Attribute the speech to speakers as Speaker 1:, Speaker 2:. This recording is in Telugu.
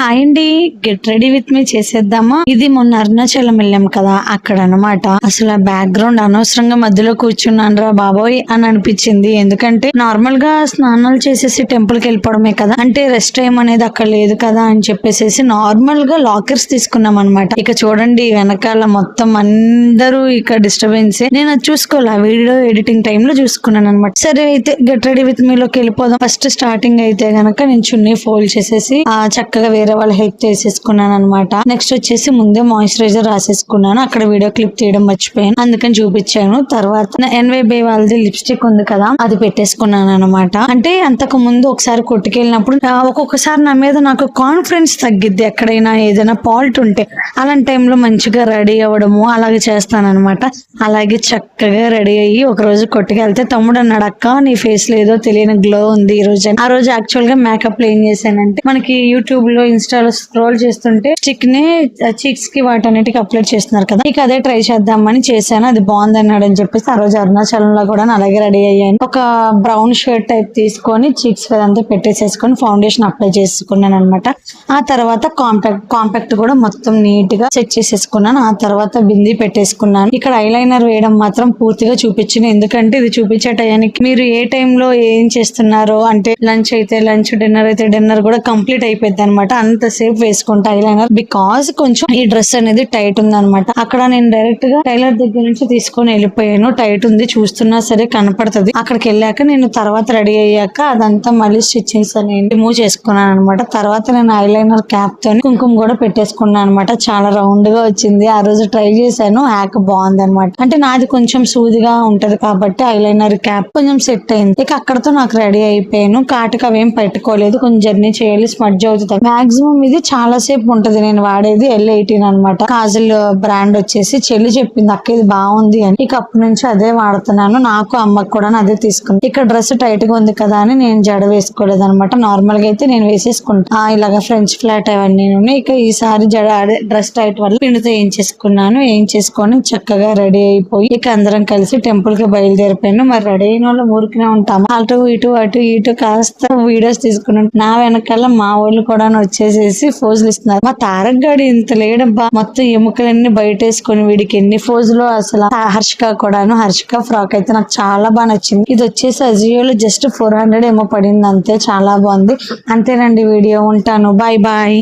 Speaker 1: హాయ్ అండి, గెట్ రెడీ విత్ మీ చేసేద్దామా. ఇది మొన్న అరుణాచలం వెళ్ళాం కదా, అక్కడ అనమాట. అసలు ఆ బ్యాక్గ్రౌండ్ అనవసరంగా మధ్యలో కూర్చున్నాను రా బాబోయ్ అని అనిపించింది. ఎందుకంటే నార్మల్ గా స్నానాలు చేసేసి టెంపుల్ కి వెళ్ళిపోవడమే కదా, అంటే రెస్ట్ టైం అనేది అక్కడ లేదు కదా అని చెప్పేసి నార్మల్ గా లాకర్స్ తీసుకున్నాం అనమాట. ఇక చూడండి వెనకాల మొత్తం అందరూ ఇక డిస్టర్బెన్స్. నేను అది చూసుకోవాలి, వీడియో ఎడిటింగ్ టైమ్ లో చూసుకున్నాను అనమాట. సరే అయితే గెట్ రెడీ విత్ మీలోకి వెళ్ళిపోదాం. ఫస్ట్ స్టార్టింగ్ అయితే గనక నేను చున్నీ ఫోల్డ్ చేసేసి చక్కగా వేరే వాళ్ళ హెల్ప్ చేసేసుకున్నాను అనమాట. నెక్స్ట్ వచ్చేసి ముందే మాయిశ్చరైజర్ రాసేసుకున్నాను. అక్కడ వీడియో క్లిప్ తీయడం మర్చిపోయాను, అందుకని చూపించాను. తర్వాత ఎన్వైబే వాళ్ళది లిప్స్టిక్ ఉంది కదా, అది పెట్టేసుకున్నాను అనమాట. అంటే అంతకు ముందు ఒకసారి కొట్టుకెళ్ళినప్పుడు ఒక్కొక్కసారి నా మీద నాకు కాన్ఫిడెన్స్ తగ్గిద్ది. ఎక్కడైనా ఏదైనా ఫాల్ట్ ఉంటే అలాంటి టైంలో మంచిగా రెడీ అవ్వడము అలాగే చేస్తాను అనమాట. అలాగే చక్కగా రెడీ అయ్యి ఒక రోజు కొట్టుకెళ్తే తమ్ముడు అన్నాడు, అక్క నీ ఫేస్ లో ఏదో తెలియని గ్లో ఉంది ఈ రోజు. ఆ రోజు యాక్చువల్ గా మేకప్ ఏం చేశానంటే, మనకి యూట్యూబ్ లో ఇన్స్టాలో స్క్రోల్ చేస్తుంటే స్టిక్ ని చీక్స్ కి వాటన్నిటికి అప్లోడ్ చేస్తున్నారు కదా, ఇక అదే ట్రై చేద్దామని చేశాను. అది బాగుంది అన్నాడు అని చెప్పేసి ఆ రోజు అరుణాచలంలో కూడా అలాగే రెడీ అయ్యాను. ఒక బ్రౌన్ షర్ట్ టైప్ తీసుకొని చీక్స్ అంతా పెట్టేసేసుకొని ఫౌండేషన్ అప్లై చేసుకున్నాను అనమాట. ఆ తర్వాత కాంపాక్ట్ కూడా మొత్తం నీట్ గా సెట్ చేసేసుకున్నాను. ఆ తర్వాత బిందీ పెట్టేసుకున్నాను. ఇక్కడ ఐలైనర్ వేయడం మాత్రం పూర్తిగా చూపించింది, ఎందుకంటే ఇది చూపించే టయానికి మీరు ఏ టైంలో ఏం చేస్తున్నారో, అంటే లంచ్ అయితే లంచ్, డిన్నర్ అయితే డిన్నర్ కూడా కంప్లీట్ అయిపోద్ది అనమాట. అంతసేపు వేసుకుంటా ఐలైనర్, బికాస్ కొంచెం ఈ డ్రెస్ అనేది టైట్ ఉంది అనమాట. అక్కడ నేను డైరెక్ట్ గా టైలర్ దగ్గర నుంచి తీసుకొని వెళ్ళిపోయాను. టైట్ ఉంది, చూస్తున్నా సరే కనపడుతుంది. అక్కడికి వెళ్ళాక నేను తర్వాత రెడీ అయ్యాక అదంతా మళ్ళీ స్టిచ్చింగ్స్ అనేది రిమూవ్ చేసుకున్నాను అనమాట. తర్వాత నేను ఐలైనర్ క్యాప్ తో కుంకుమ కూడా పెట్టేసుకున్నాను అనమాట. చాలా రౌండ్ గా వచ్చింది. ఆ రోజు ట్రై చేశాను, హ్యాక్ బాగుంది అనమాట. అంటే నాది కొంచెం సూదిగా ఉంటది కాబట్టి ఐలైనర్ క్యాప్ కొంచెం సెట్ అయింది. ఇక అక్కడతో నాకు రెడీ అయిపోయాను. కాటుక అవేం పెట్టుకోలేదు, కొంచెం జర్నీ చేయాలి, స్మడ్జ్ అవుతుంది. మాక్సిమం ఇది చాలా సేపు ఉంటది. నేను వాడేది L18 అనమాట. కాజల్ బ్రాండ్ వచ్చేసి చెల్లి చెప్పింది, అక్క ఇది బాగుంది అని. ఇక అప్పటి నుంచి అదే వాడుతున్నాను. నాకు అమ్మకు కూడా అదే తీసుకుంది. ఇక్కడ డ్రెస్ టైట్ గా ఉంది కదా అని నేను జడ వేసుకోలేదు అనమాట. నార్మల్ గా అయితే నేను వేసేసుకుంటా ఇలాగ ఫ్రెంచ్ ఫ్లాట్ అవన్నీ. ఇక ఈసారి జడ డ్రెస్ టైట్ వల్ల పిండితో ఏం చేసుకొని చక్కగా రెడీ అయిపోయి ఇక అందరం కలిసి టెంపుల్ కి బయలుదేరిపోయాను. మరి రెడీ అయిన వాళ్ళు ఊరికనే ఉంటాము, అటు ఇటు కాస్త వీడియోస్ తీసుకున్నాం. నా వెనకాల మా వాళ్ళు కూడా వచ్చేసేసి ఫోజులు ఇస్తున్నారు. మా తారక్ గాడి ఇంత లేడబ్బా, మొత్తం ఎముకలన్నీ బయటేసుకొని వీడికి ఎన్ని ఫోజులు అసలు. హర్షిక ఫ్రాక్ అయితే నాకు చాలా బాగా నచ్చింది. ఇది వచ్చేసి అజియోలో జస్ట్ 400 ఏమో పడింది అంతే, చాలా బాగుంది. అంతేనండి వీడియో, ఉంటాను, బాయ్ బాయ్.